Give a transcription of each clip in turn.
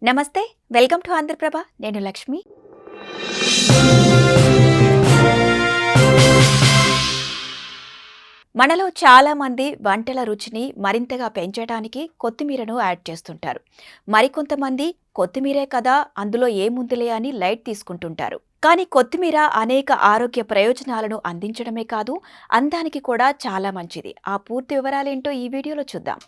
నమస్తే. Welcome to Andhra Prabha. నేను లక్ష్మి. మనలో చాలామంది వంటల రుచిని మరింతగా పెంచడానికి కొత్తిమీరను యాడ్ చేస్తుంటారు. మరికొంతమంది కొత్తిమీరే కదా అందులో ఏముందిలే అని లైట్ తీసుకుంటుంటారు. కానీ కొత్తిమీర అనేక ఆరోగ్య ప్రయోజనాలను అందించడమే కాదు, అందానికి కూడా చాలా మంచిది. ఆ పూర్తి వివరాలేంటో ఈ వీడియోలో చూద్దాం.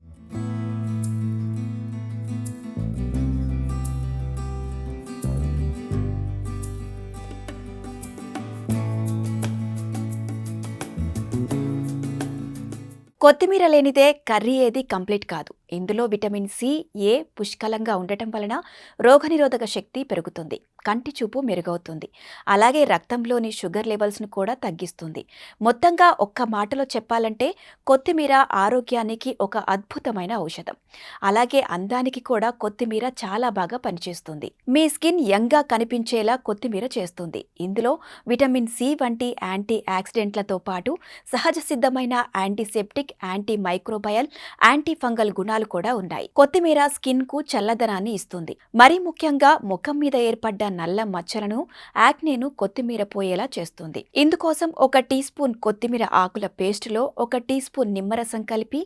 కొత్తిమీర లేనిదే కర్రీ ఏది కంప్లీట్ కాదు. ఇందులో విటమిన్ సి, ఏ పుష్కలంగా ఉండటం వలన రోగనిరోధక శక్తి పెరుగుతుంది, కంటి చూపు మెరుగవుతుంది, అలాగే రక్తంలోని షుగర్ లెవెల్స్ను కూడా తగ్గిస్తుంది. మొత్తంగా ఒక్క మాటలో చెప్పాలంటే కొత్తిమీర ఆరోగ్యానికి ఒక అద్భుతమైన ఔషధం. అలాగే అందానికి కూడా కొత్తిమీర చాలా బాగా పనిచేస్తుంది. మీ స్కిన్ యంగ్గా కనిపించేలా కొత్తిమీర చేస్తుంది. ఇందులో విటమిన్ సి వంటి యాంటీ ఆక్సిడెంట్లతో పాటు సహజ సిద్ధమైన antiseptic, anti microbial, anti fungal గుణాలు కూడా ఉన్నాయి. కొత్తిమీర స్కిన్ కు చల్లదనాన్ని ఇస్తుంది. మరీ ముఖ్యంగా ముఖం మీద ఏర్పడ్డ నల్ల మచ్చలను, యాక్నేను కొత్తిమీర పోయేలా చేస్తుంది. ఇందుకోసం 1 టీ స్పూన్ కొత్తిమీర ఆకుల పేస్టులో 1 టీ స్పూన్ నిమ్మరసం కలిపి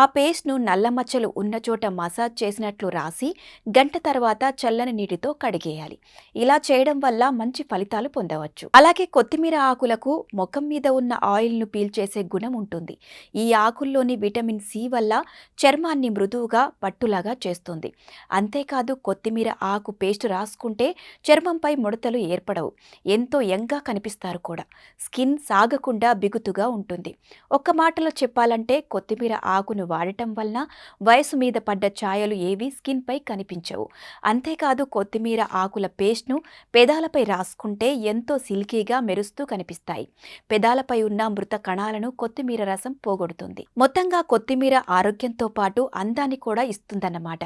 ఆ పేస్ట్ను నల్ల మచ్చలు ఉన్న చోట మసాజ్ చేసినట్లు రాసి గంట తర్వాత చల్లని నీటితో కడిగేయాలి. ఇలా చేయడం వల్ల మంచి ఫలితాలు పొందవచ్చు. అలాగే కొత్తిమీర ఆకులకు ముఖం మీద ఉన్న ఆయిల్ను పీల్చేసే గుణం ఉంటుంది. ఈ ఆకుల్లోని విటమిన్ సి వల్ల చర్మాన్ని మృదువుగా పట్టులాగా చేస్తుంది. అంతేకాదు కొత్తిమీర ఆకు పేస్ట్ రాసుకుంటే చర్మంపై ముడతలు ఏర్పడవు, ఎంతో యంగ్గా కనిపిస్తారు కూడా. స్కిన్ సాగకుండా బిగుతుగా ఉంటుంది. ఒక్క మాటలో చెప్పాలంటే కొత్తిమీర ఆకును వాడటం వలన వయసు మీద పడ్డ ఛాయలు ఏవీ స్కిన్పై కనిపించవు. అంతేకాదు కొత్తిమీర ఆకుల పేస్ట్ను పెదాలపై రాసుకుంటే ఎంతో సిల్కీగా మెరుస్తూ కనిపిస్తాయి. పెదాలపై ఉన్న మృత కణాలను కొత్తిమీర రసం పోగొడుతుంది. మొత్తంగా కొత్తిమీర ఆరోగ్యంతో పాటు అందాన్ని కూడా ఇస్తుందన్నమాట.